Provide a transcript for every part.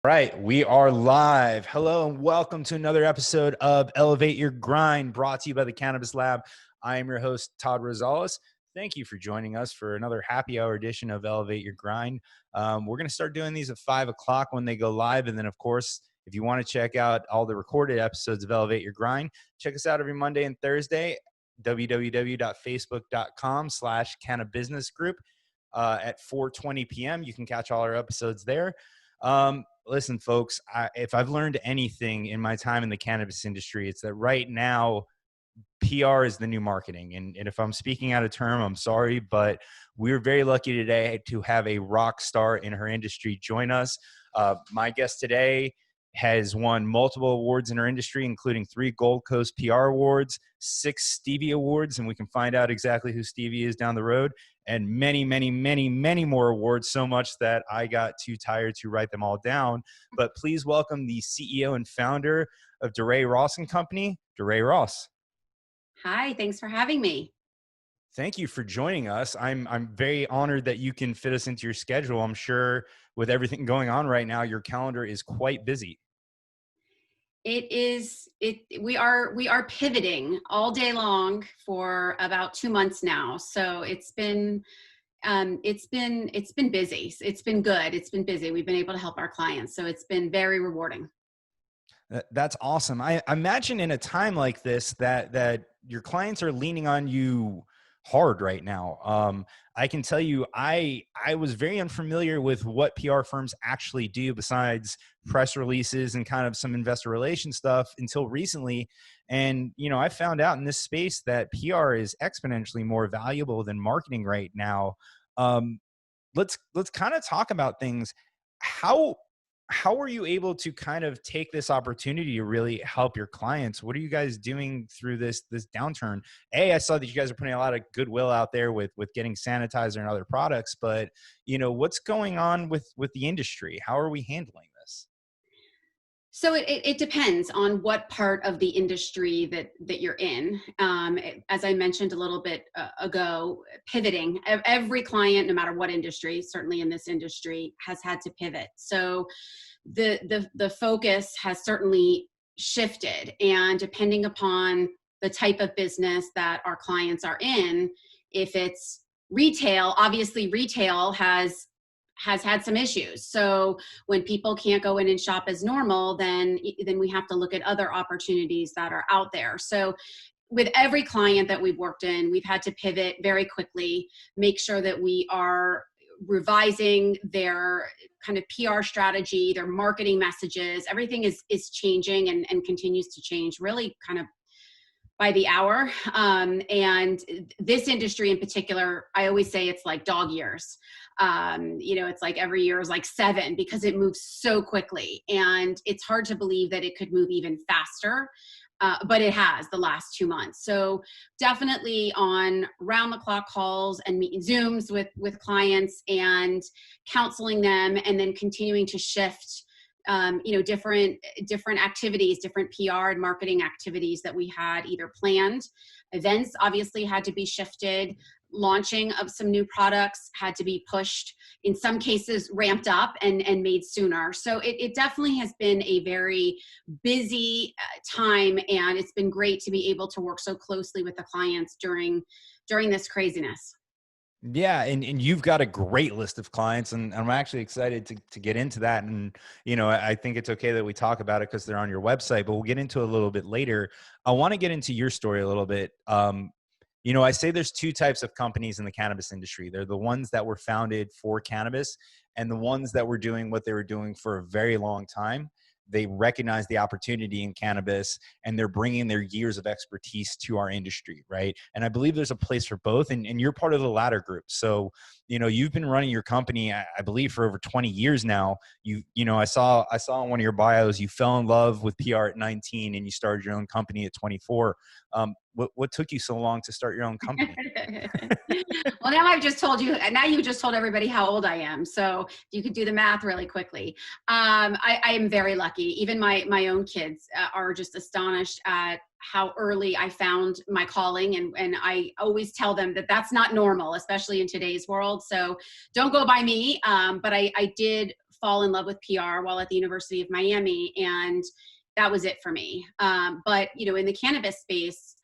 Right, we are live. Hello and welcome to another episode of Elevate Your Grind, brought to you by the Cannabis Lab. I am your host, Todd Rosales. Thank you for joining us for another happy hour edition of Elevate Your Grind. We're going to start doing these at 5 o'clock when they go live. And then, of course, if you want to check out all the recorded episodes of Elevate Your Grind, check us out every Monday and Thursday, www.facebook.com/CannabisGroup at 4:20 p.m. You can catch all our episodes there. Listen, folks, if I've learned anything in my time in the cannabis industry, it's that right now, PR is the new marketing. And if I'm speaking out of term, I'm sorry, but we're very lucky today to have a rock star in her industry join us. My guest today has won multiple awards in her industry, including 3 Gold Coast PR awards, 6 Stevie awards, and we can find out exactly who Stevie is down the road, and many, many, many, many more awards, so much that I got too tired to write them all down. But please welcome the CEO and founder of Durée Ross and Company, Durée Ross. Hi, thanks for having me. Thank you for joining us. I'm very honored that you can fit us into your schedule. I'm sure with everything going on right now, your calendar is quite busy. We are pivoting all day long for about 2 months now. So it's been busy. It's been good. It's been busy. We've been able to help our clients. So it's been very rewarding. That's awesome. I imagine in a time like this that your clients are leaning on you hard right now. I can tell you, I was very unfamiliar with what PR firms actually do besides press releases and kind of some investor relations stuff until recently. And, I found out in this space that PR is exponentially more valuable than marketing right now. Let's kind of talk about things. How were you able to kind of take this opportunity to really help your clients? What are you guys doing through this downturn? I saw that you guys are putting a lot of goodwill out there with getting sanitizer and other products, but what's going on with the industry? How are we handling this? So it depends on what part of the industry that you're in. As I mentioned a little bit ago, pivoting. Every client, no matter what industry, certainly in this industry, has had to pivot. So the focus has certainly shifted, and depending upon the type of business that our clients are in, if it's retail, obviously retail has had some issues. So when people can't go in and shop as normal, then we have to look at other opportunities that are out there. So with every client that we've worked in, we've had to pivot very quickly, make sure that we are revising their kind of PR strategy, their marketing messages. Everything is changing and continues to change really kind of by the hour. And this industry in particular, I always say it's like dog years. It's like every year is like 7 because it moves so quickly. And it's hard to believe that it could move even faster. But it has the last 2 months. So definitely on round the clock calls and Zooms with clients and counseling them, and then continuing to shift different activities, different PR and marketing activities that we had either planned. Events obviously had to be shifted. Launching of some new products had to be pushed, in some cases ramped up and made sooner. So it definitely has been a very busy time, and it's been great to be able to work so closely with the clients during this craziness. Yeah. And you've got a great list of clients, and I'm actually excited to get into that. And, I think it's okay that we talk about it because they're on your website, but we'll get into it a little bit later. I want to get into your story a little bit. I say there's 2 types of companies in the cannabis industry. They're the ones that were founded for cannabis and the ones that were doing what they were doing for a very long time. They recognize the opportunity in cannabis and they're bringing their years of expertise to our industry, right? And I believe there's a place for both, and you're part of the latter group. So, you've been running your company, I believe, for over 20 years now. I saw in one of your bios, you fell in love with PR at 19 and you started your own company at 24. What took you so long to start your own company? Well, now I've just told you, and now you just told everybody how old I am. So you could do the math really quickly. I am very lucky. Even my own kids are just astonished at how early I found my calling. And I always tell them that that's not normal, especially in today's world. So don't go by me. But I did fall in love with PR while at the University of Miami, and that was it for me. But in the cannabis space,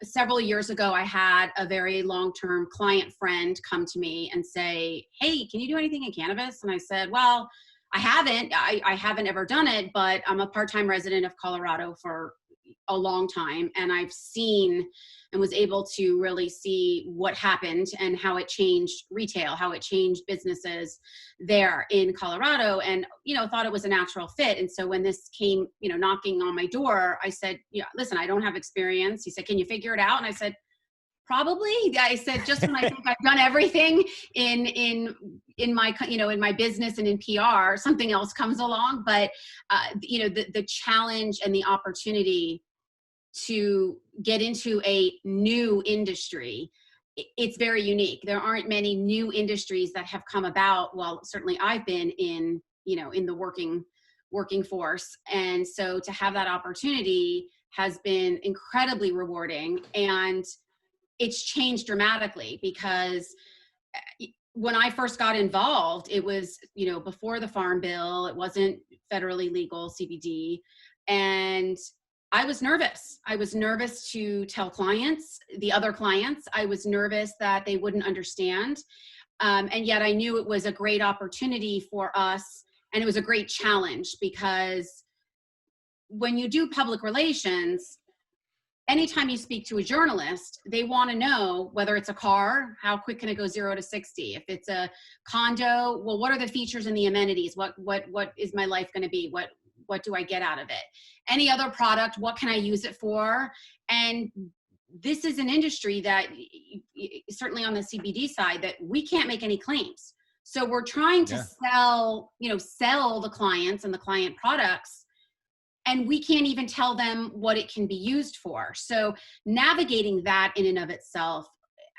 several years ago, I had a very long-term client friend come to me and say, "Hey, can you do anything in cannabis?" And I said, "Well, I haven't. I haven't ever done it, but I'm a part-time resident of Colorado for a long time, and I've seen and was able to really see what happened and how it changed retail, how it changed businesses there in Colorado, and thought it was a natural fit." And so when this came knocking on my door, I said, "Listen, I don't have experience." He said, "Can you figure it out?" And I said, "Probably." I said, just when I think I've done everything in my in my business and in PR, something else comes along. But the challenge and the opportunity to get into a new industry, it's very unique. There aren't many new industries that have come about. Well, certainly I've been in in the working force, and so to have that opportunity has been incredibly rewarding, and it's changed dramatically because when I first got involved, it was, before the Farm Bill, it wasn't federally legal CBD. And I was nervous. I was nervous to tell clients, the other clients. I was nervous that they wouldn't understand. And yet I knew it was a great opportunity for us. And it was a great challenge because when you do public relations, anytime you speak to a journalist, they want to know whether it's a car, how quick can it go 0 to 60? If it's a condo, well, what are the features and the amenities? What is my life going to be? What do I get out of it? Any other product, what can I use it for? And this is an industry that, certainly on the CBD side, that we can't make any claims. So we're trying to sell the clients and the client products, and we can't even tell them what it can be used for. So navigating that in and of itself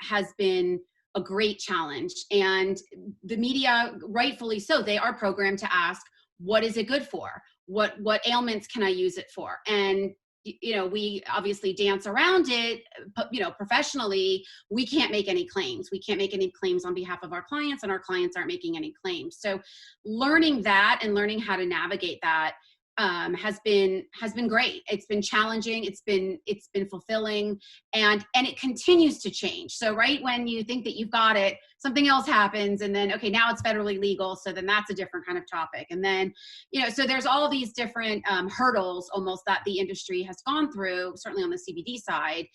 has been a great challenge. And the media, rightfully so, they are programmed to ask, what is it good for? What ailments can I use it for? And we obviously dance around it, but professionally, we can't make any claims. We can't make any claims on behalf of our clients, and our clients aren't making any claims. So learning that and learning how to navigate that has been great. It's been challenging. It's been fulfilling, and it continues to change. So right when you think that you've got it, something else happens, and then okay, now it's federally legal. So then that's a different kind of topic, and then so there's all these different hurdles almost that the industry has gone through, certainly on the CBD side,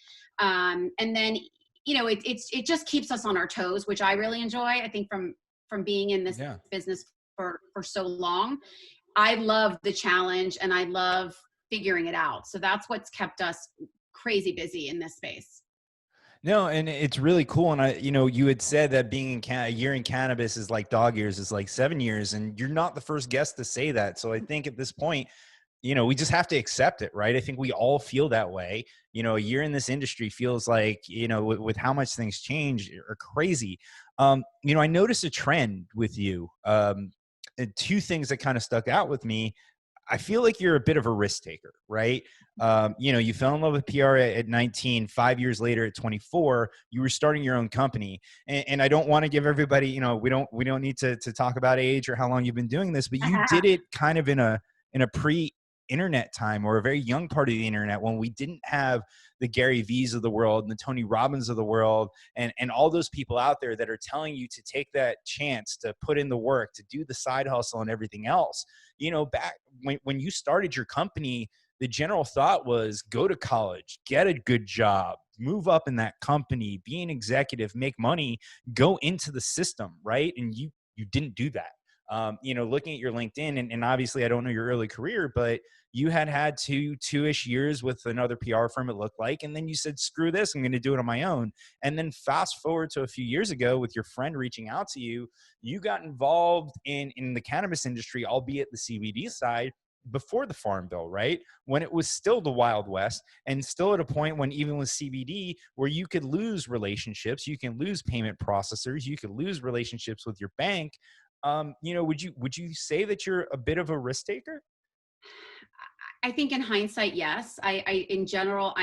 and then it just keeps us on our toes, which I really enjoy. I think from being in this business for so long, I love the challenge and I love figuring it out. So that's what's kept us crazy busy in this space. No, and it's really cool. And you had said that being a year in cannabis is like dog years, is like 7 years, and you're not the first guest to say that. So I think at this point, we just have to accept it, right? I think we all feel that way. A year in this industry feels like, with how much things change are crazy. I noticed a trend with you. And two things that kind of stuck out with me. I feel like you're a bit of a risk taker, right? You fell in love with PR at 19, 5 years later at 24, you were starting your own company. And I don't want to give everybody, we don't need to talk about age or how long you've been doing this, but you did it kind of in a pre-internet time, or a very young part of the internet, when we didn't have the Gary V's of the world and the Tony Robbins of the world and all those people out there that are telling you to take that chance, to put in the work, to do the side hustle and everything else. Back when you started your company, the general thought was go to college, get a good job, move up in that company, be an executive, make money, go into the system, right? And you didn't do that. Looking at your LinkedIn, and obviously I don't know your early career, but you had two-ish years with another PR firm, it looked like. And then you said, screw this, I'm going to do it on my own. And then fast forward to a few years ago with your friend reaching out to you, you got involved in the cannabis industry, albeit the CBD side, before the Farm Bill, right? When it was still the Wild West, and still at a point when even with CBD, where you could lose relationships, you can lose payment processors, you could lose relationships with your bank. Would you say that you're a bit of a risk taker? I think in hindsight, yes. In general,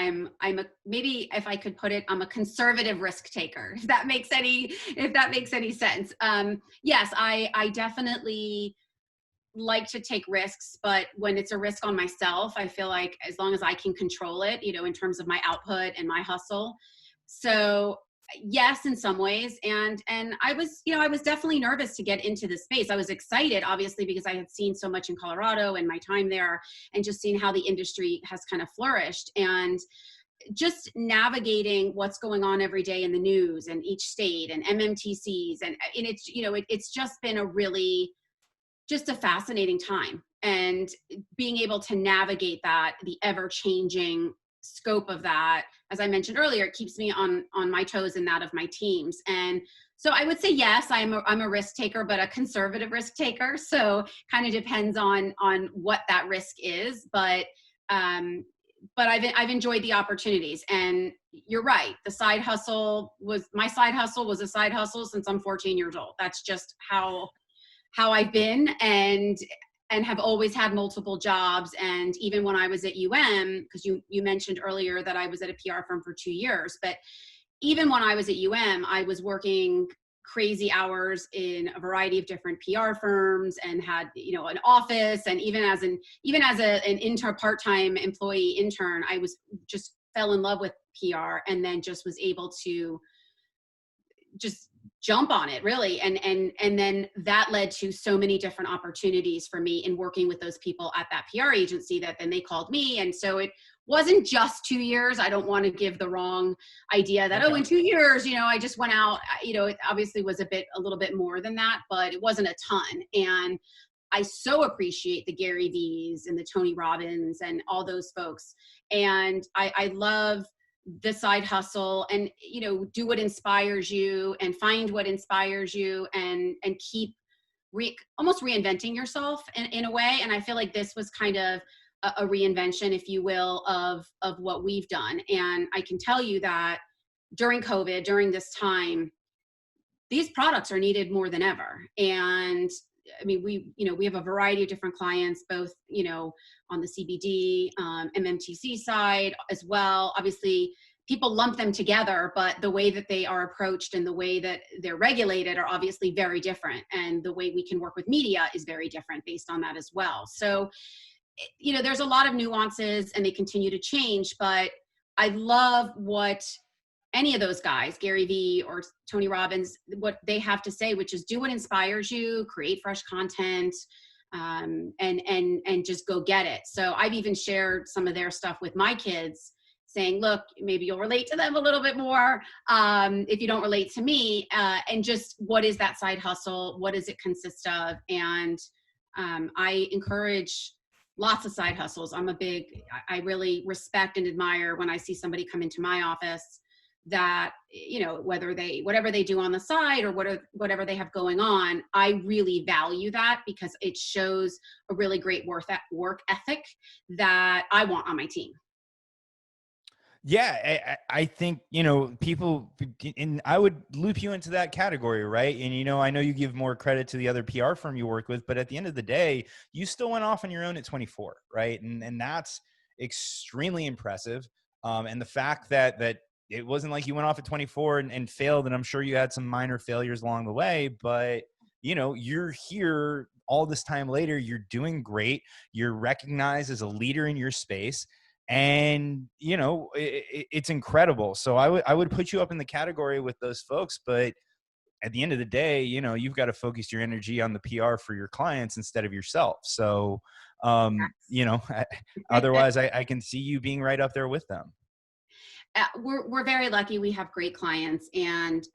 maybe if I could put it, I'm a conservative risk taker. If that makes any sense. Yes, I definitely like to take risks, but when it's a risk on myself, I feel like as long as I can control it, in terms of my output and my hustle. So yes, in some ways. And I was definitely nervous to get into this space. I was excited, obviously, because I had seen so much in Colorado and my time there, and just seeing how the industry has kind of flourished, and just navigating what's going on every day in the news and each state and MMTCs. And it's, it's just been just a fascinating time, and being able to navigate that, the ever changing scope of that, as I mentioned earlier, it keeps me on my toes and that of my teams. And so I would say, yes, I'm a risk taker, but a conservative risk taker. So kind of depends on what that risk is. But I've enjoyed the opportunities. And you're right. My side hustle was a side hustle since I'm 14 years old. That's just how I've been, and have always had multiple jobs. And even when I was at because you mentioned earlier that I was at a PR firm for 2 years, but even when I was at I was working crazy hours in a variety of different PR firms, and had, an office. And even as an part-time employee intern, I was just fell in love with PR, and then just was able to just jump on it, really. And then that led to so many different opportunities for me in working with those people at that PR agency, that then they called me. And so it wasn't just 2 years. I don't want to give the wrong idea that, Okay. in 2 years, I just went out. It obviously was a little bit more than that, but it wasn't a ton. And I so appreciate the Gary V's and the Tony Robbins and all those folks. And I love the side hustle, and do what inspires you, and find what inspires you, and keep almost reinventing yourself in a way. And I feel like this was kind of a reinvention, if you will, of what we've done. And I can tell you that during COVID, during this time, these products are needed more than ever. And I mean, we have a variety of different clients, both, on the CBD, MMTC side as well. Obviously, people lump them together, but the way that they are approached and the way that they're regulated are obviously very different. And the way we can work with media is very different based on that as well. So, there's a lot of nuances, and they continue to change, but I love what any of those guys, Gary Vee or Tony Robbins, what they have to say, which is do what inspires you, create fresh content, and just go get it. So I've even shared some of their stuff with my kids, saying, look, maybe you'll relate to them a little bit more if you don't relate to me, and just what is that side hustle? What does it consist of? And I encourage lots of side hustles. I really respect and admire when I see somebody come into my office that, whatever they do on the side, or whatever they have going on, I really value that, because it shows a really great work ethic that I want on my team. Yeah, I think, people, and I would loop you into that category, right? And, I know you give more credit to the other PR firm you work with, but at the end of the day, you still went off on your own at 24, right? And that's extremely impressive. And the fact that it wasn't like you went off at 24 and failed, and I'm sure you had some minor failures along the way, but, you're here all this time later, you're doing great. You're recognized as a leader in your space. And it's incredible. So I would put you up in the category with those folks, but at the end of the day, you've got to focus your energy on the PR for your clients instead of yourself. So otherwise I can see you being right up there with them. We're very lucky. We have great clients, and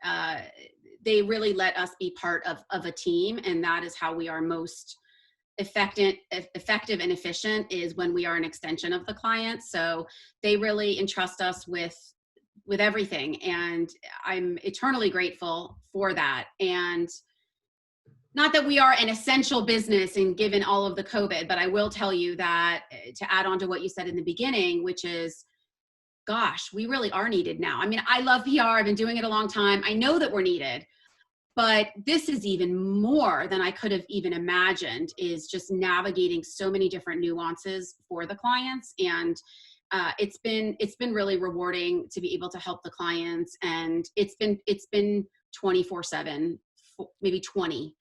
they really let us be part of a team, and that is how we are most effective and efficient, is when we are an extension of the client. So they really entrust us with everything, and I'm eternally grateful for that. And not that we are an essential business, and given all of the COVID, but I will tell you that, to add on to what you said in the beginning, which is, gosh, we really are needed now. I mean, I love PR. I've been doing it a long time. I know that we're needed, But this is even more than I could have even imagined, is just navigating so many different nuances for the clients. And it's been really rewarding to be able to help the clients. And it's been 24/7, maybe 20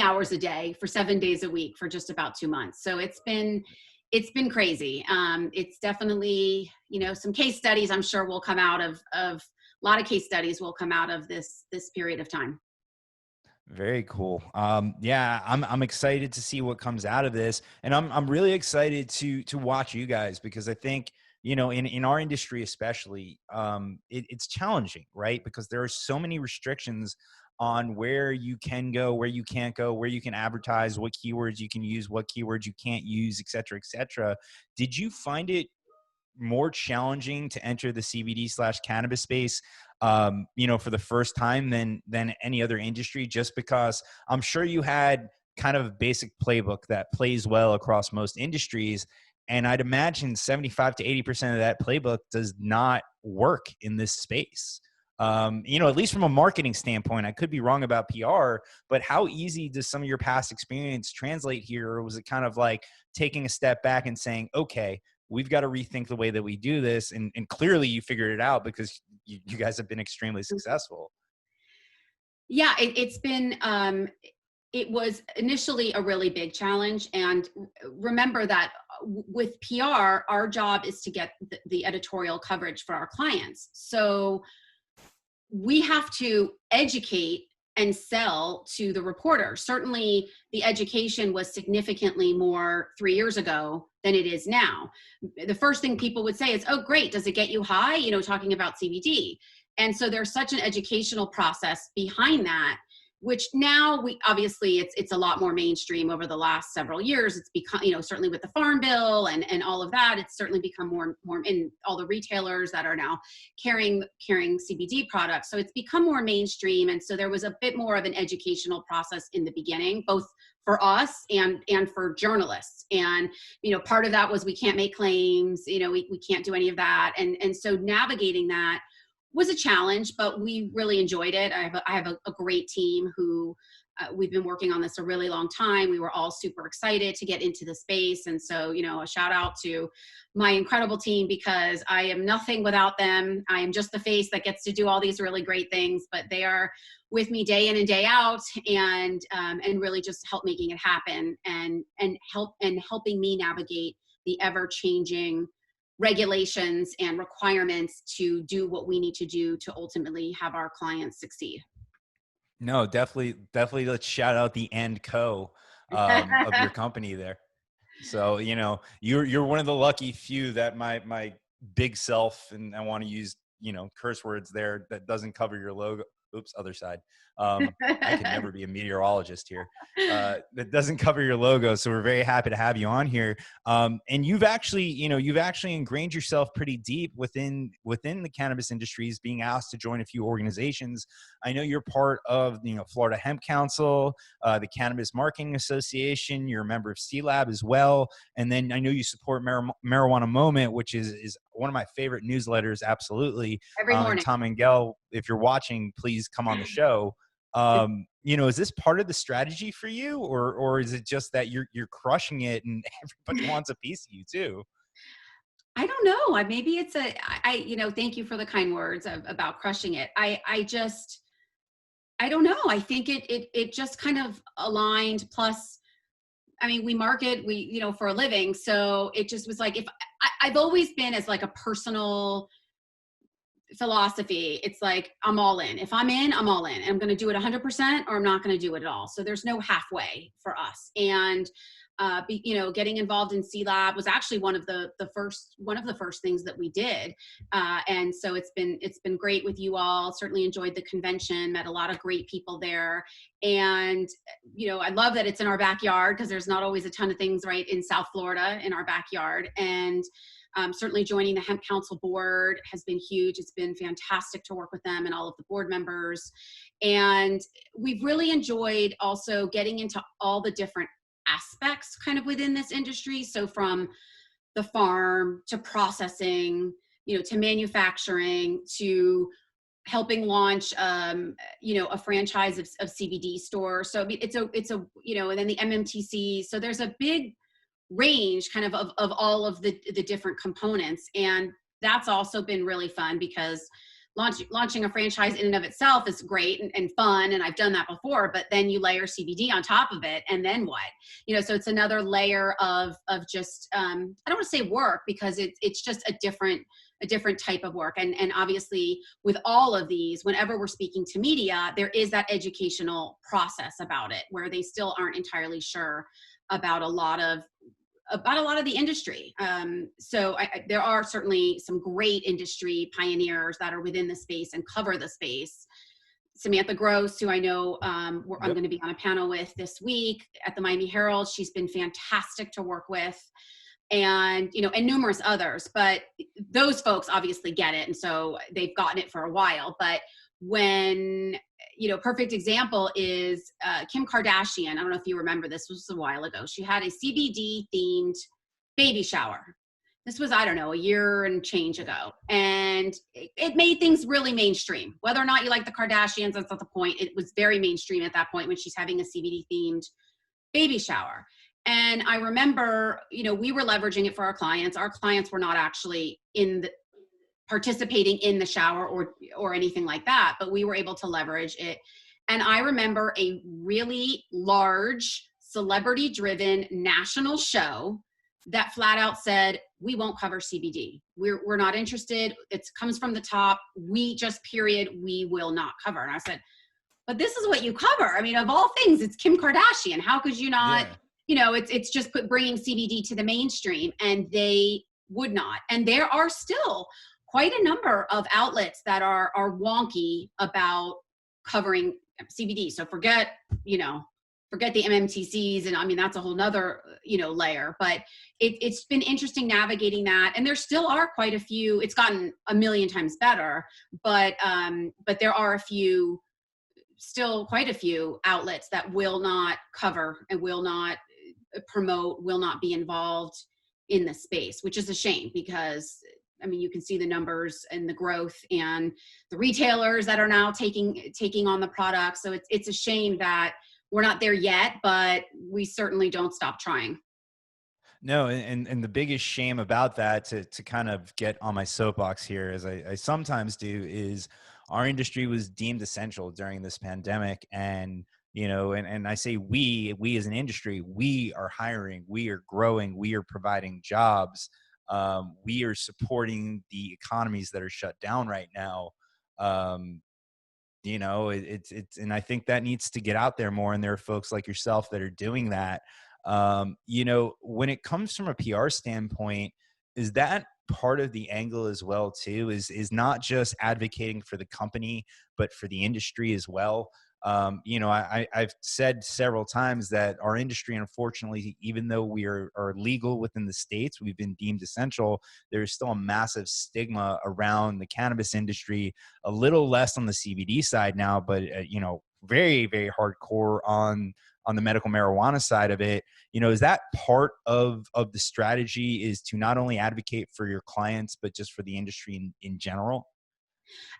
hours a day for 7 days a week for just about 2 months. So it's been crazy. It's definitely, some case studies I'm sure will come out of a lot of case studies will come out of this period of time. Very cool. Yeah, I'm excited to see what comes out of this, and I'm really excited to watch you guys, because I think, in our industry especially, it's challenging, right? Because there are so many restrictions on where you can go, where you can't go, where you can advertise, what keywords you can use, what keywords you can't use, et cetera, et cetera. Did you find it more challenging to enter the CBD/cannabis space, for the first time than any other industry? Just because I'm sure you had kind of a basic playbook that plays well across most industries, and I'd imagine 75 to 80% of that playbook does not work in this space. At least from a marketing standpoint. I could be wrong about PR, but how easy does some of your past experience translate here? Or was it kind of like taking a step back and saying, okay, we've got to rethink the way that we do this? And clearly you figured it out, because you guys have been extremely successful. Yeah, it was initially a really big challenge. And remember that with PR, our job is to get the editorial coverage for our clients. So we have to educate and sell to the reporter. Certainly the education was significantly more 3 years ago than it is now. The first thing people would say is, oh, great, does it get you high? Talking about CBD. And so there's such an educational process behind that, which now it's a lot more mainstream over the last several years. It's become, certainly with the Farm Bill and all of that, it's certainly become more in all the retailers that are now carrying CBD products. So it's become more mainstream. And so there was a bit more of an educational process in the beginning, both for us and for journalists. And, part of that was we can't make claims, we can't do any of that. And so navigating that was a challenge, but we really enjoyed it. I have a great team who we've been working on this a really long time. We were all super excited to get into the space. And so, a shout out to my incredible team, because I am nothing without them. I am just the face that gets to do all these really great things, but they are with me day in and day out, and really just help making it happen, and helping me navigate the ever changing regulations and requirements to do what we need to do to ultimately have our clients succeed. No, definitely. Let's shout out the and co of your company there. So, you're one of the lucky few that my big self, and I want to use, curse words there, that doesn't cover your logo. Oops, other side. I could never be a meteorologist here. That doesn't cover your logo. So we're very happy to have you on here. And you've actually ingrained yourself pretty deep within the cannabis industries, being asked to join a few organizations. I know you're part of, Florida Hemp Council, the Cannabis Marketing Association. You're a member of Sealab as well. And then I know you support Marijuana Moment, which is one of my favorite newsletters. Absolutely. Every And morning. Tom and Gel, if you're watching, please come on the show. Is this part of the strategy for you, or is it just that you're crushing it and everybody wants a piece of you too? I don't know. Maybe it's thank you for the kind words about crushing it. I don't know. I think it just kind of aligned. Plus, we market, for a living. So it just was like, I've always been as like a personal philosophy. It's like, I'm all in. If I'm in, I'm all in. I'm going to do it 100%, or I'm not going to do it at all. So there's no halfway for us. And getting involved in Sealab was actually one of the first things that we did. And so it's been great with you all. Certainly enjoyed the convention, met a lot of great people there. And, I love that it's in our backyard, because there's not always a ton of things right in South Florida in our backyard. And certainly joining the Hemp Council board has been huge. It's been fantastic to work with them and all of the board members. And we've really enjoyed also getting into all the different aspects kind of within this industry. So from the farm to processing, to manufacturing, to helping launch, a franchise of CBD stores. So I mean, it's a, and then the MMTC. So there's a big range kind of all of the different components. And that's also been really fun because launching a franchise in and of itself is great and fun. And I've done that before, but then you layer CBD on top of it. And then what, so it's another layer of just, I don't want to say work because it's just a different type of work. And obviously with all of these, whenever we're speaking to media, there is that educational process about it where they still aren't entirely sure about a lot of the industry. So there are certainly some great industry pioneers that are within the space and cover the space. Samantha Gross, who I know I'm going to be on a panel with this week at the Miami Herald. She's been fantastic to work with, and and numerous others. But those folks obviously get it, and so they've gotten it for a while. But when perfect example is Kim Kardashian. I don't know if you remember this. This was a while ago. She had a CBD themed baby shower. This was, I don't know, a year and change ago. And it made things really mainstream. Whether or not you like the Kardashians, that's not the point. It was very mainstream at that point when she's having a CBD themed baby shower. And I remember, we were leveraging it for our clients. Our clients were not actually participating in the shower or anything like that, but we were able to leverage it. And I remember a really large celebrity driven national show that flat out said, we won't cover CBD. We're not interested. It comes from the top. We will not cover. And I said, but this is what you cover. I mean, of all things, it's Kim Kardashian. How could you not, it's just bringing CBD to the mainstream, and they would not. And there are still quite a number of outlets that are wonky about covering CBD. So forget the MMTCs. And I mean, that's a whole nother, layer, but it's been interesting navigating that. And there still are quite a few, it's gotten a million times better, but there are quite a few outlets that will not cover and will not promote, will not be involved in the space, which is a shame because I mean, you can see the numbers and the growth and the retailers that are now taking on the product. So it's a shame that we're not there yet, but we certainly don't stop trying. No, and the biggest shame about that, to kind of get on my soapbox here, as I sometimes do, is our industry was deemed essential during this pandemic. And and I say we as an industry, we are hiring, we are growing, we are providing jobs. We are supporting the economies that are shut down right now. It's and I think that needs to get out there more. And there are folks like yourself that are doing that. When it comes from a PR standpoint, is that part of the angle as well too? Is not just advocating for the company, but for the industry as well. I've said several times that our industry, unfortunately, even though we are legal within the States, we've been deemed essential, there's still a massive stigma around the cannabis industry, a little less on the CBD side now, but, very, very hardcore on the medical marijuana side of it. Is that part of the strategy, is to not only advocate for your clients, but just for the industry in general?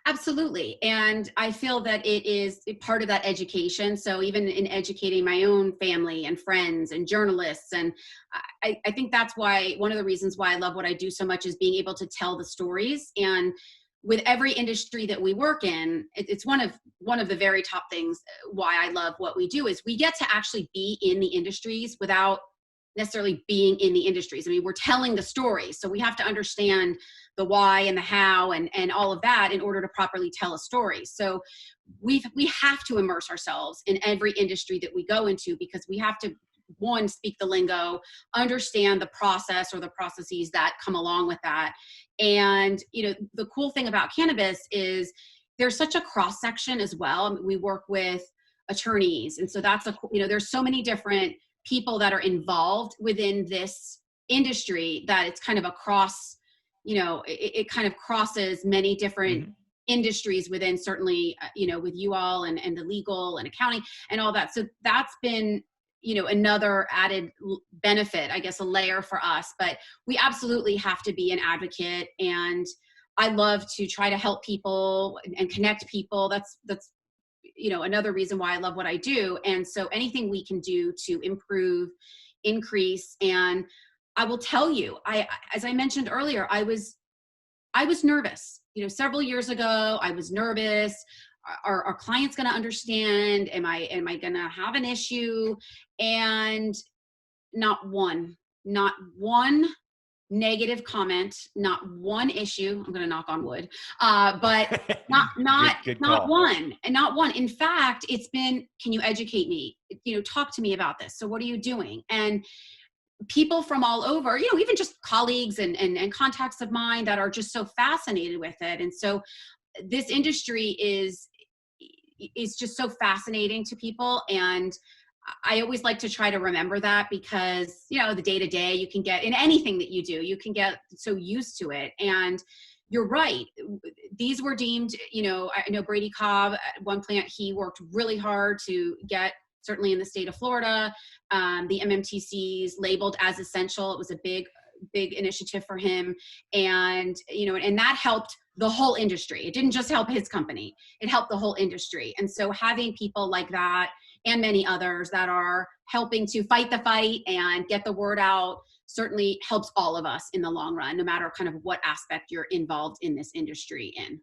Absolutely. And I feel that it is part of that education. So even in educating my own family and friends and journalists, and I think that's why one of the reasons why I love what I do so much is being able to tell the stories. And with every industry that we work in, it's one of the very top things why I love what we do is we get to actually be in the industries without necessarily being in the industries. I mean, we're telling the story. So we have to understand the why and the how and all of that in order to properly tell a story. So we have to immerse ourselves in every industry that we go into, because we have to, one, speak the lingo, understand the process or the processes that come along with that. And, the cool thing about cannabis is there's such a cross section as well. I mean, we work with attorneys. And so that's there's so many different people that are involved within this industry that it's kind of across, it kind of crosses many different industries within, certainly, with you all and the legal and accounting and all that. So that's been, another added benefit, I guess, a layer for us. But we absolutely have to be an advocate. And I love to try to help people and connect people. That's another reason why I love what I do. And so anything we can do to improve, increase, and I will tell you, as I mentioned earlier, I was nervous. Several years ago, I was nervous. Are clients going to understand? Am I going to have an issue? And not one negative comment, not one issue. I'm going to knock on wood, but Good not call. one, and not one. In fact, it's been, can you educate me? Talk to me about this. So what are you doing? And people from all over, even just colleagues and contacts of mine that are just so fascinated with it. And so this industry is just so fascinating to people. And I always like to try to remember that, because, the day to day you can get in anything that you do, you can get so used to it. And you're right. These were deemed, I know Brady Cobb at one plant, he worked really hard to get, certainly in the state of Florida, the MMTCs labeled as essential. It was a big initiative for him. And, and that helped the whole industry. It didn't just help his company, it helped the whole industry. And so having people like that and many others that are helping to fight the fight and get the word out certainly helps all of us in the long run, no matter kind of what aspect you're involved in this industry in.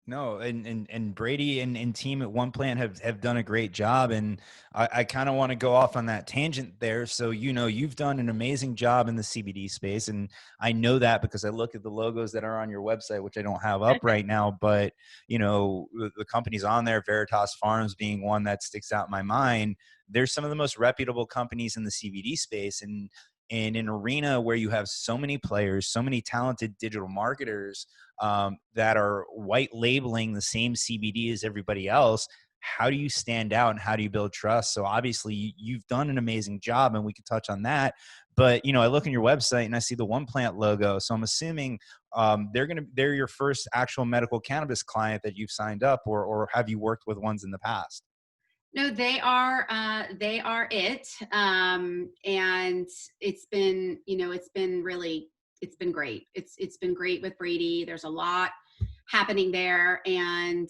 No, and Brady and team at one plant have done a great job. And I kind of want to go off on that tangent there. So, you've done an amazing job in the CBD space. And I know that because I look at the logos that are on your website, which I don't have up right now, but the companies on there, Veritas Farms being one that sticks out in my mind. They're some of the most reputable companies in the CBD space. And in an arena where you have so many players, so many talented digital marketers, that are white labeling the same CBD as everybody else, how do you stand out and how do you build trust? So obviously you've done an amazing job, and we could touch on that. But I look on your website and I see the One Plant logo, so I'm assuming they're your first actual medical cannabis client that you've signed up, or have you worked with ones in the past? No, they are it. And it's been, it's been great. It's been great with Brady. There's a lot happening there, and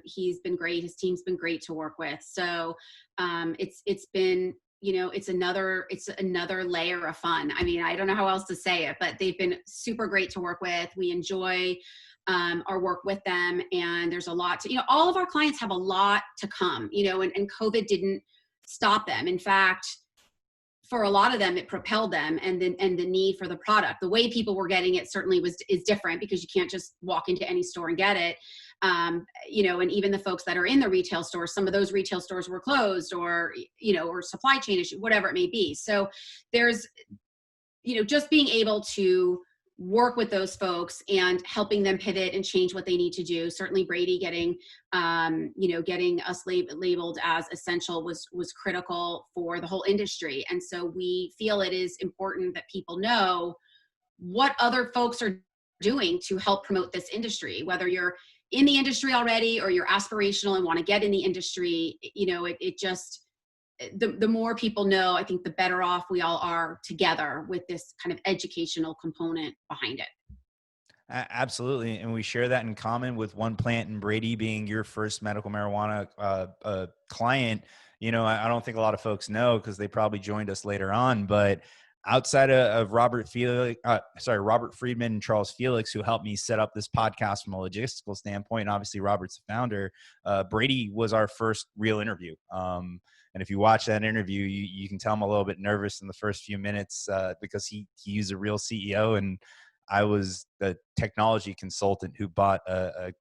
he's been great. His team's been great to work with. So it's been, it's another layer of fun. I mean, I don't know how else to say it, but they've been super great to work with. We enjoy our work with them, and there's a lot to, all of our clients have a lot to come, and COVID didn't stop them. In fact, for a lot of them, it propelled them, and the need for the product. The way people were getting it certainly is different, because you can't just walk into any store and get it. And even the folks that are in the retail stores, some of those retail stores were closed, or supply chain issue, whatever it may be. So there's, just being able to work with those folks and helping them pivot and change what they need to do. Certainly Brady getting us labeled as essential was critical for the whole industry. And so we feel it is important that people know what other folks are doing to help promote this industry, whether you're in the industry already or you're aspirational and want to get in the industry. It just, the more people know, I think the better off we all are together with this kind of educational component behind it. Absolutely. And we share that in common with One Plant and Brady being your first medical marijuana client. I don't think a lot of folks know, because they probably joined us later on, but outside of Robert Friedman and Charles Felix, who helped me set up this podcast from a logistical standpoint, and obviously Robert's the founder, Brady was our first real interview. And if you watch that interview, you can tell I'm a little bit nervous in the first few minutes, because he's a real CEO, and I was the technology consultant who bought a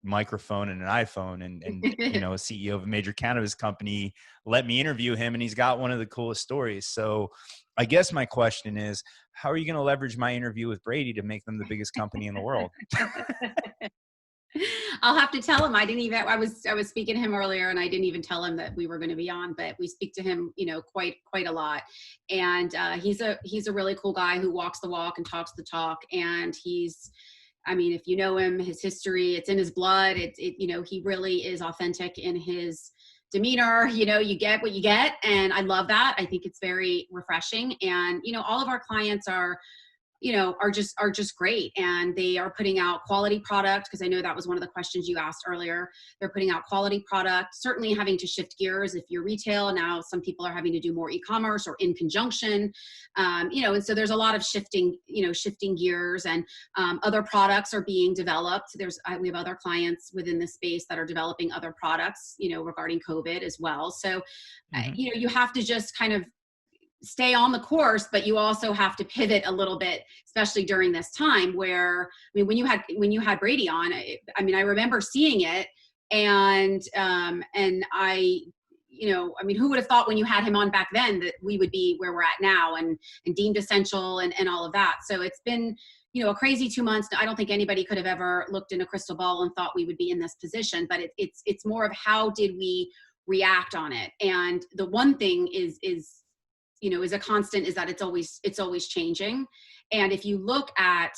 microphone and an iPhone, and a CEO of a major cannabis company let me interview him, and he's got one of the coolest stories. So I guess my question is, how are you going to leverage my interview with Brady to make them the biggest company in the world? I'll have to tell him. I was speaking to him earlier, and I didn't even tell him that we were going to be on, but we speak to him, quite a lot. And he's a really cool guy who walks the walk and talks the talk. And if you know him, his history, it's in his blood. He really is authentic in his demeanor. You get what you get. And I love that. I think it's very refreshing. And, all of our clients are are just great, and they are putting out quality product, because I know that was one of the questions you asked earlier. They're putting out quality product, certainly having to shift gears. If you're retail now, some people are having to do more e-commerce or in conjunction, and so there's a lot of shifting gears, and other products are being developed. We have other clients within the space that are developing other products, regarding COVID as well. So, you have to just kind of stay on the course, but you also have to pivot a little bit, especially during this time where, when you had Brady on, I remember seeing it, and who would have thought when you had him on back then that we would be where we're at now, and deemed essential and all of that. So it's been, a crazy 2 months. I don't think anybody could have ever looked in a crystal ball and thought we would be in this position, but it's more of how did we react on it. And the one thing is a constant, is that it's always changing. And if you look at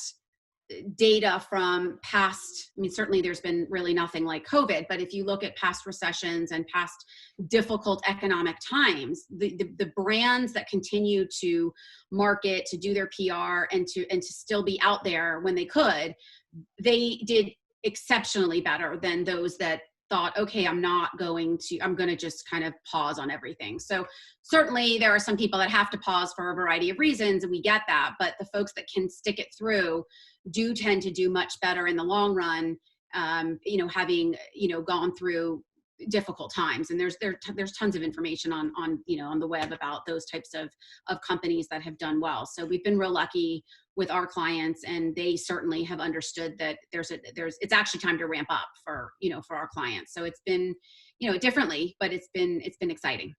data from past, certainly there's been really nothing like COVID, but if you look at past recessions and past difficult economic times, the brands that continue to market, to do their PR, and to still be out there when they could, they did exceptionally better than those that thought, okay, I'm going to just kind of pause on everything. So certainly there are some people that have to pause for a variety of reasons, and we get that, but the folks that can stick it through do tend to do much better in the long run, having, gone through difficult times. And there's tons of information on the web about those types of companies that have done well. So we've been real lucky with our clients, and they certainly have understood that it's actually time to ramp up for our clients. So it's been, differently, but it's been exciting.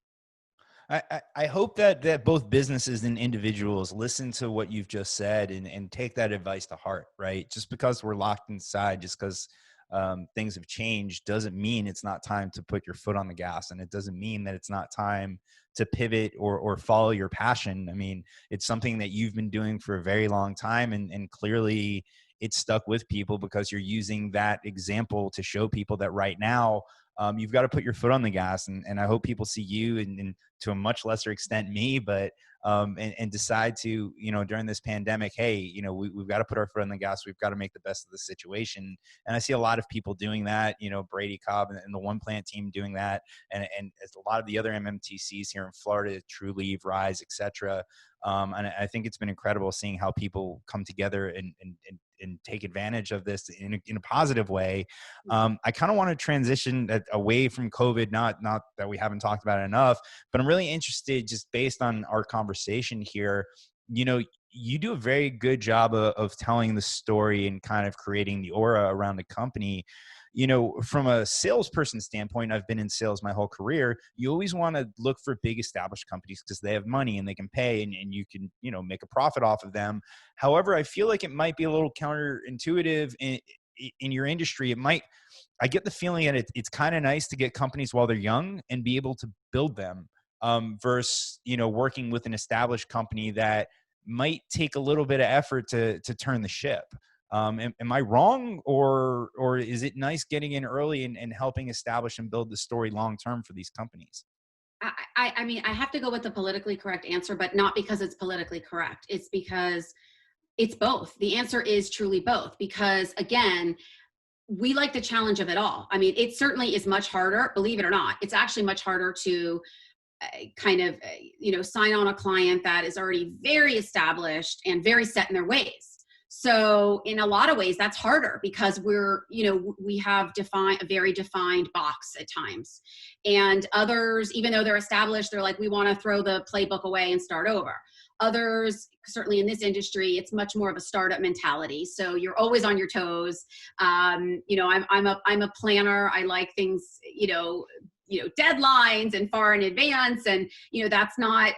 I hope that both businesses and individuals listen to what you've just said and take that advice to heart, right? Just because we're locked inside, just because things have changed, doesn't mean it's not time to put your foot on the gas. And it doesn't mean that it's not time to pivot or follow your passion. It's something that you've been doing for a very long time, and clearly it's stuck with people because you're using that example to show people that right now, you've got to put your foot on the gas. And I hope people see you, and to a much lesser extent me, but and decide to, during this pandemic, hey, we've got to put our foot on the gas. We've got to make the best of the situation. And I see a lot of people doing that, Brady Cobb and the One Plant team doing that. And as a lot of the other MMTCs here in Florida, True Leave, Rise, etc. And I think it's been incredible seeing how people come together and take advantage of this in a positive way. I kind of want to transition away from COVID, not that we haven't talked about it enough, but I'm really interested, just based on our conversation here, you do a very good job of telling the story and kind of creating the aura around the company. From a salesperson standpoint, I've been in sales my whole career. You always want to look for big established companies because they have money and they can pay, and you can, make a profit off of them. However, I feel like it might be a little counterintuitive in your industry. I get the feeling that it's kind of nice to get companies while they're young and be able to build them, versus, working with an established company that might take a little bit of effort to turn the ship. Am I wrong, or is it nice getting in early and helping establish and build the story long-term for these companies? I have to go with the politically correct answer, but not because it's politically correct. It's because it's both. The answer is truly both, because again, we like the challenge of it all. It certainly is much harder, believe it or not. It's actually much harder to sign on a client that is already very established and very set in their ways. So in a lot of ways, that's harder because we have a very defined box at times. And others, even though they're established, they're like, we want to throw the playbook away and start over. Others, certainly in this industry, it's much more of a startup mentality. So you're always on your toes. I'm a planner. I like things, deadlines and far in advance. And, that's not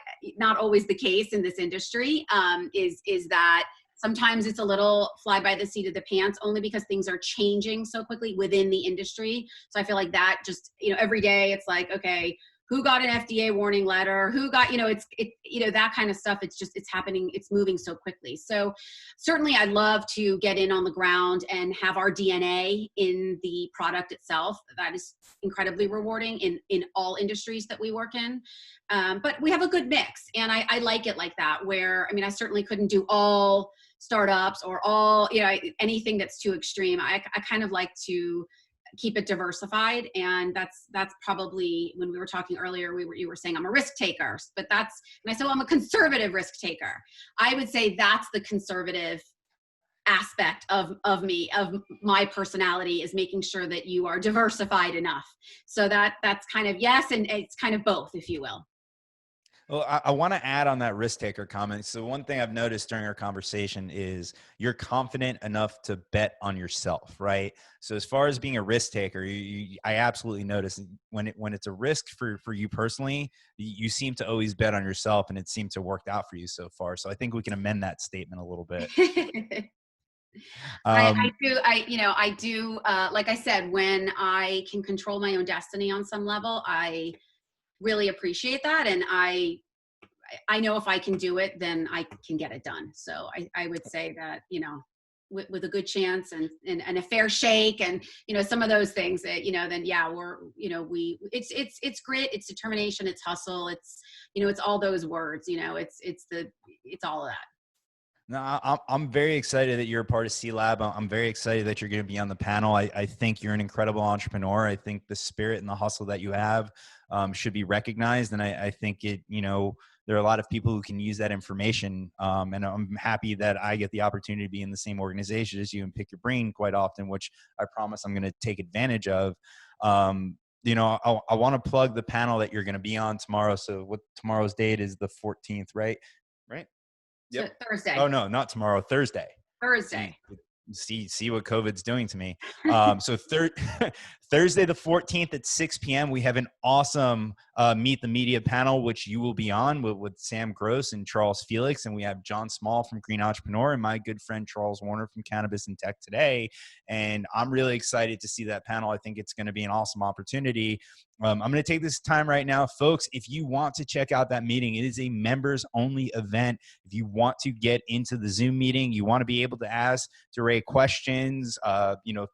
always the case in this industry, is that sometimes it's a little fly by the seat of the pants, only because things are changing so quickly within the industry. So I feel like that just, every day it's like, okay, who got an FDA warning letter? Who got, that kind of stuff. It's happening. It's moving so quickly. So certainly I'd love to get in on the ground and have our DNA in the product itself. That is incredibly rewarding in all industries that we work in. But we have a good mix, and I like it like that, where, I certainly couldn't do all startups or all, anything that's too extreme. I kind of like to keep it diversified. And that's probably, when we were talking earlier, you were saying I'm a risk taker, but and I said, well, I'm a conservative risk taker. I would say that's the conservative aspect of me, of my personality, is making sure that you are diversified enough. So that's kind of, yes, and it's kind of both, if you will. Well, I want to add on that risk taker comment. So one thing I've noticed during our conversation is you're confident enough to bet on yourself, right? So as far as being a risk taker, I absolutely notice when it's a risk for you personally, you seem to always bet on yourself, and it seemed to work out for you so far. So I think we can amend that statement a little bit. I Um, do, like I said, when I can control my own destiny on some level, I really appreciate that. And I know if I can do it, then I can get it done. So I would say that, with a good chance and a fair shake and, some of those things that, then yeah, it's grit, it's determination, it's hustle. It's, it's all those words, it's all of that. No, I'm very excited that you're a part of Sealab. I'm very excited that you're going to be on the panel. I think you're an incredible entrepreneur. I think the spirit and the hustle that you have should be recognized. And I think there are a lot of people who can use that information. And I'm happy that I get the opportunity to be in the same organization as you and pick your brain quite often, which I promise I'm going to take advantage of. I want to plug the panel that you're going to be on tomorrow. So what tomorrow's date is the 14th, right? Right. So Yep. Thursday. Oh no, not tomorrow. Thursday. Thursday. See what COVID's doing to me. So Thursday the 14th at 6 p.m. we have an awesome Meet the Media panel, which you will be on with Sam Gross and Charles Felix, and we have John Small from Green Entrepreneur and my good friend Charles Warner from Cannabis and Tech Today. And I'm really excited to see that panel. I think it's going to be an awesome opportunity. I'm going to take this time right now, folks. If you want to check out that meeting, it is a members only event. If you want to get into the Zoom meeting, you want to be able to ask Durée questions,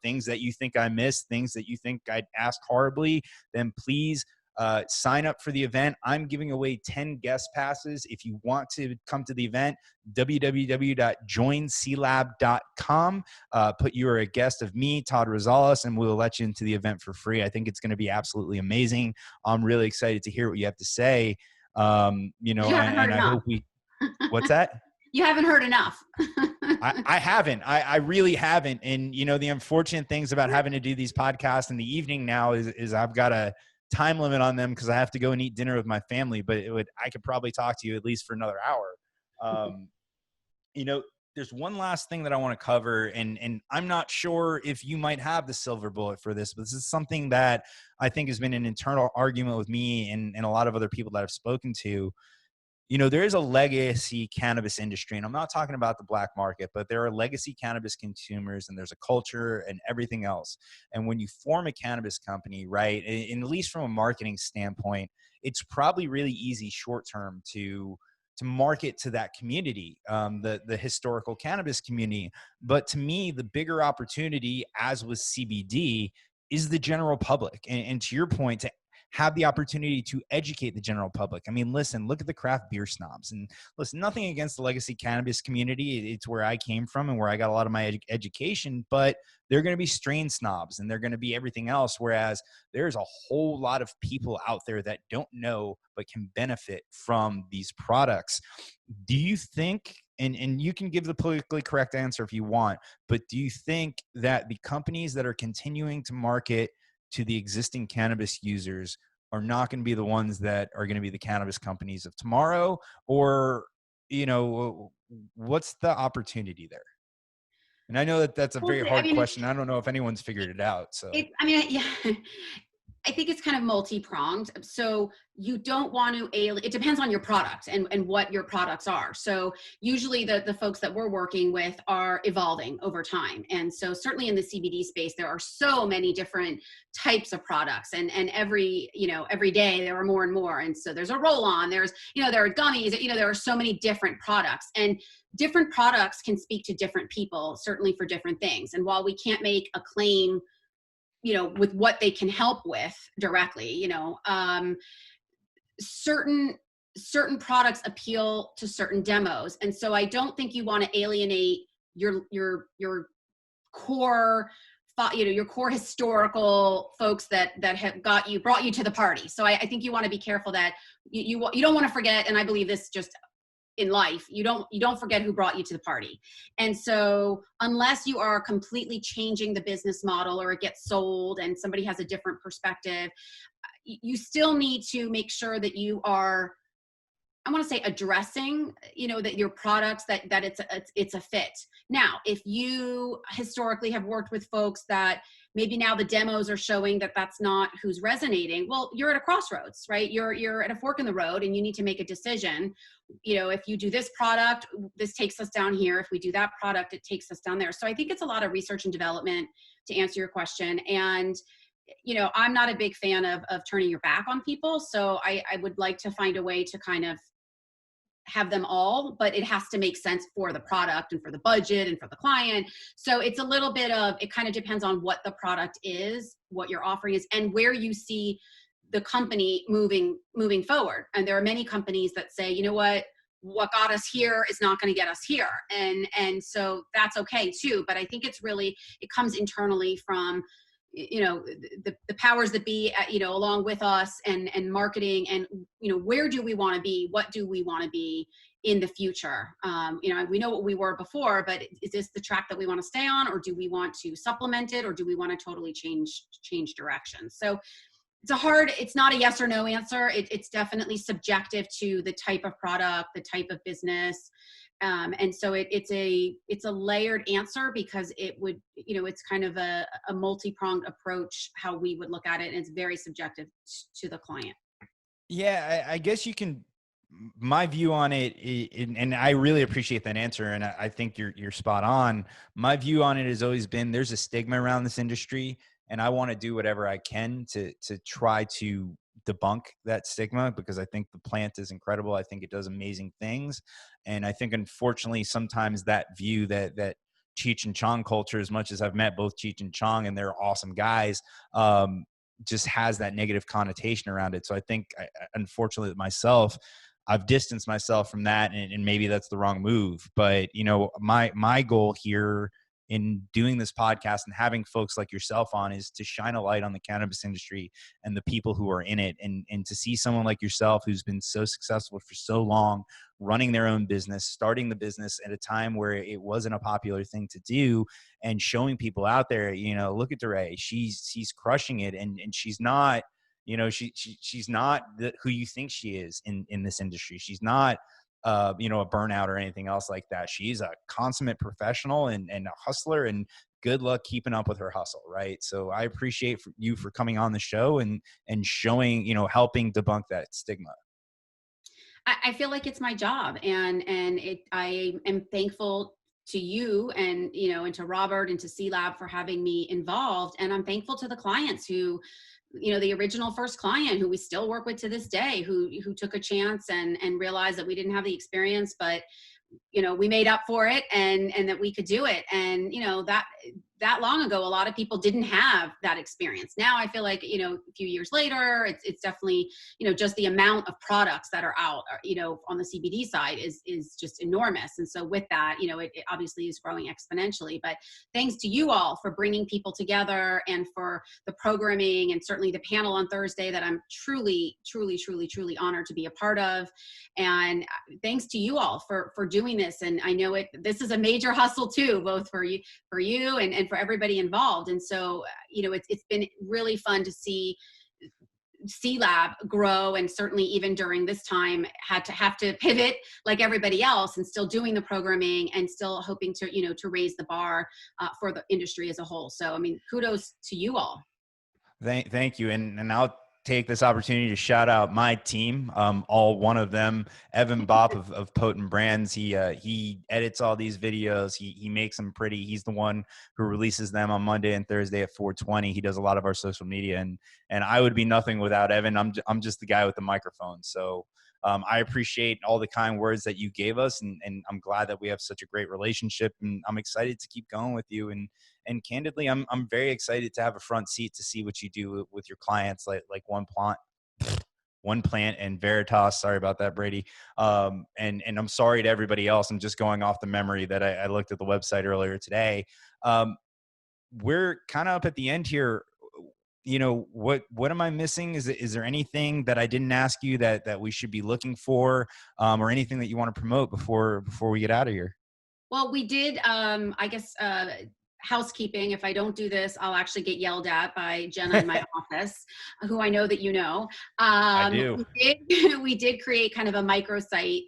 things that you think I missed, things that you think I'd ask horribly, then please sign up for the event. I'm giving away 10 guest passes. If you want to come to the event, www.joinsealab.com. Put you are a guest of me, Todd Rosales, and we'll let you into the event for free. I think it's going to be absolutely amazing. I'm really excited to hear what you have to say. You haven't heard And I enough. hope what's that? You haven't heard enough. I haven't. I really haven't. And the unfortunate things about having to do these podcasts in the evening now is I've got a time limit on them because I have to go and eat dinner with my family. But I could probably talk to you at least for another hour. There's one last thing that I want to cover, and I'm not sure if you might have the silver bullet for this, but this is something that I think has been an internal argument with me and a lot of other people that I've spoken to. There is a legacy cannabis industry, and I'm not talking about the black market, but there are legacy cannabis consumers, and there's a culture and everything else. And when you form a cannabis company, right, and at least from a marketing standpoint, it's probably really easy short term to market to that community, the historical cannabis community. But to me, the bigger opportunity, as with CBD, is the general public. And to your point, to have the opportunity to educate the general public. I mean, listen, look at the craft beer snobs. And listen, nothing against the legacy cannabis community. It's where I came from and where I got a lot of my education, but they're going to be strain snobs and they're going to be everything else. Whereas there's a whole lot of people out there that don't know, but can benefit from these products. Do you think, and you can give the politically correct answer if you want, but do you think that the companies that are continuing to market to the existing cannabis users are not going to be the ones that are going to be the cannabis companies of tomorrow? Or, what's the opportunity there? And I know that that's a Well, very I hard mean, question. I don't know if anyone's figured it out. So yeah. I think it's kind of multi-pronged. So you don't want to it depends on your product and what your products are. So usually the folks that we're working with are evolving over time. And so certainly in the CBD space, there are so many different types of products and every day there are more and more. And so there's a roll-on, there are gummies, there are so many different products, and different products can speak to different people, certainly for different things. And while we can't make a claim with what they can help with directly, certain certain products appeal to certain demos. And so I don't think you want to alienate your core, your core historical folks that have brought you to the party. So I think you want to be careful that you don't want to forget, and I believe this just in life, you don't forget who brought you to the party. And so unless you are completely changing the business model, or it gets sold and somebody has a different perspective, you still need to make sure that you are, I want to say, addressing, that your products, that it's a fit. Now, if you historically have worked with folks that maybe now the demos are showing that that's not who's resonating, well, you're at a crossroads, right? You're at a fork in the road, and you need to make a decision. If you do this product, this takes us down here. If we do that product, it takes us down there. So I think it's a lot of research and development, to answer your question. And I'm not a big fan of turning your back on people. So I would like to find a way to kind of have them all, but it has to make sense for the product and for the budget and for the client. So it's a little bit of, it kind of depends on what the product is, what your offering is, and where you see the company moving forward. And there are many companies that say, you know what got us here is not going to get us here. And so that's okay too. But I think it's really, it comes internally from, the powers that be, along with us, and marketing, and, where do we want to be? What do we want to be in the future? We know what we were before, but is this the track that we want to stay on, or do we want to supplement it, or do we want to totally change direction? So it's not a yes or no answer. It's definitely subjective to the type of product, the type of business. And so it's a layered answer, because it's kind of a multi-pronged approach, how we would look at it. And it's very subjective to the client. Yeah, I guess my view on it, and I really appreciate that answer, and I think you're spot on. My view on it has always been, there's a stigma around this industry, and I want to do whatever I can to try to debunk that stigma, because I think the plant is incredible. I think it does amazing things. And I think, unfortunately, sometimes that view that Cheech and Chong culture, as much as I've met both Cheech and Chong and they're awesome guys, just has that negative connotation around it. So I think, unfortunately, myself, I've distanced myself from that, and maybe that's the wrong move. But, my goal here in doing this podcast and having folks like yourself on is to shine a light on the cannabis industry and the people who are in it. And to see someone like yourself, who's been so successful for so long, running their own business, starting the business at a time where it wasn't a popular thing to do, and showing people out there, look at Durée, she's crushing it. And she's not, she's not who you think she is in this industry. She's not, a burnout or anything else like that. She's a consummate professional and a hustler, and good luck keeping up with her hustle. Right. So I appreciate you for coming on the show and showing, helping debunk that stigma. I feel like it's my job, and I am thankful to you, and and to Robert and to Sealab for having me involved. And I'm thankful to the clients who, the original first client who we still work with to this day, who took a chance and realized that we didn't have the experience, but we made up for it, and that we could do it. And that long ago, a lot of people didn't have that experience. Now I feel like, a few years later, it's definitely, just the amount of products that are out, on the CBD side is just enormous. And so with that, it obviously is growing exponentially. But thanks to you all for bringing people together, and for the programming, and certainly the panel on Thursday that I'm truly, truly, truly, truly honored to be a part of. And thanks to you all for doing this. And I know this is a major hustle too, both for you and for everybody involved. And so, it's been really fun to see Sealab grow, and certainly even during this time have to pivot like everybody else, and still doing the programming, and still hoping to, to raise the bar for the industry as a whole. So, I mean, kudos to you all. Thank you. And I'll take this opportunity to shout out my team, all one of them, Evan Bopp of Potent Brands. He edits all these videos. He makes them pretty. He's the one who releases them on Monday and Thursday at 4:20. He does a lot of our social media, and I would be nothing without Evan. I'm just the guy with the microphone. So I appreciate all the kind words that you gave us, and I'm glad that we have such a great relationship, and I'm excited to keep going with you. And candidly, I'm very excited to have a front seat to see what you do with your clients, like one plant. One Plant and Veritas. Sorry about that, Brady. And I'm sorry to everybody else. I'm just going off the memory that I looked at the website earlier today. We're kind of up at the end here. You know, what am I missing? Is there anything that I didn't ask you that we should be looking for, or anything that you want to promote before we get out of here? Well, we did, I guess, housekeeping. If I don't do this, I'll actually get yelled at by Jenna in my office, who I know that you know. I do. We did create kind of a microsite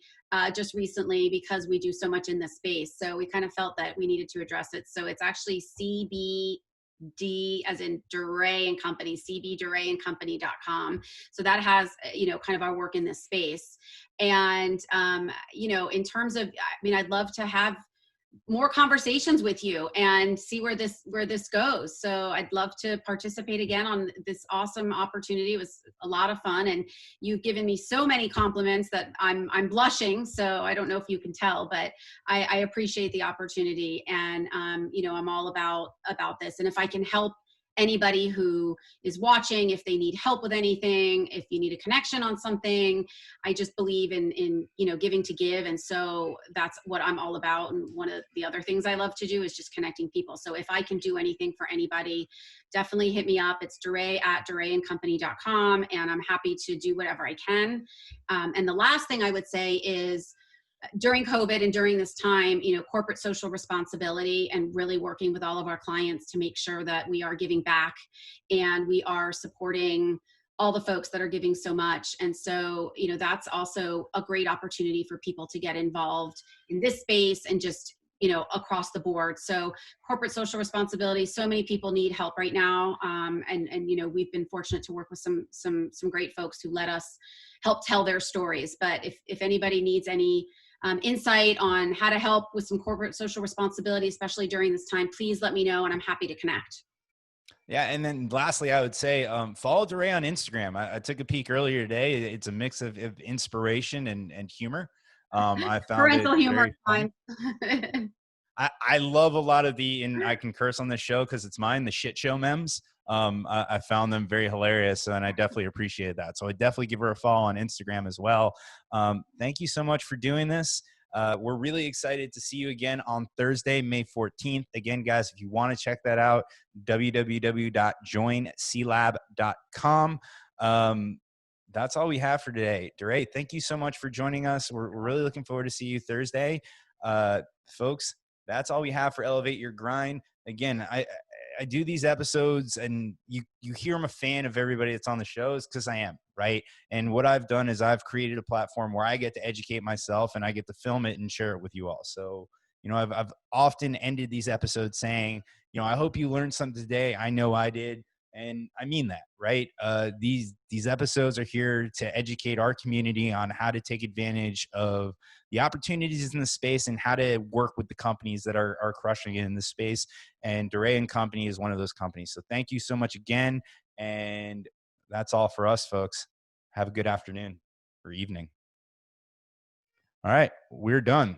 just recently because we do so much in this space. So we kind of felt that we needed to address it. So it's actually CBD, as in Durée and Company, cbdureeandcompany.com. So that has, kind of our work in this space. And, in terms of, I mean, I'd love to have more conversations with you and see where this goes. So I'd love to participate again on this awesome opportunity. It was a lot of fun, and you've given me so many compliments that I'm blushing. So I don't know if you can tell, but I appreciate the opportunity, and I'm all about this. And if I can help anybody who is watching, if they need help with anything, if you need a connection on something, I just believe in giving to give. And so that's what I'm all about. And one of the other things I love to do is just connecting people. So if I can do anything for anybody, definitely hit me up. It's Durée at dureeandcompany.com, and I'm happy to do whatever I can. And the last thing I would say is, during COVID and during this time, corporate social responsibility, and really working with all of our clients to make sure that we are giving back and we are supporting all the folks that are giving so much. And so, that's also a great opportunity for people to get involved in this space and just, across the board. So corporate social responsibility, so many people need help right now. And we've been fortunate to work with some great folks who let us help tell their stories. But if anybody needs any insight on how to help with some corporate social responsibility, especially during this time, please let me know, and I'm happy to connect. Yeah, and then lastly, I would say follow Durée on Instagram. I took a peek earlier today. It's a mix of inspiration and humor. I found it Parental humor very funny. time. I love a lot of and I can curse on this show because it's mine, the shit show memes. I found them very hilarious, and I definitely appreciate that. So I definitely give her a follow on Instagram as well. Thank you so much for doing this. We're really excited to see you again on Thursday, May 14th. Again, guys, if you want to check that out, www.joinsealab.com. That's all we have for today. Durée, thank you so much for joining us. We're really looking forward to see you Thursday. Folks, that's all we have for Elevate Your Grind. Again, I do these episodes, and you hear I'm a fan of everybody that's on the shows because I am, right? And what I've done is I've created a platform where I get to educate myself, and I get to film it and share it with you all. So, I've often ended these episodes saying, I hope you learned something today. I know I did. And I mean that, right? These episodes are here to educate our community on how to take advantage of the opportunities in the space and how to work with the companies that are crushing it in the space. And Durée and Company is one of those companies. So thank you so much again. And that's all for us, folks. Have a good afternoon or evening. All right, we're done.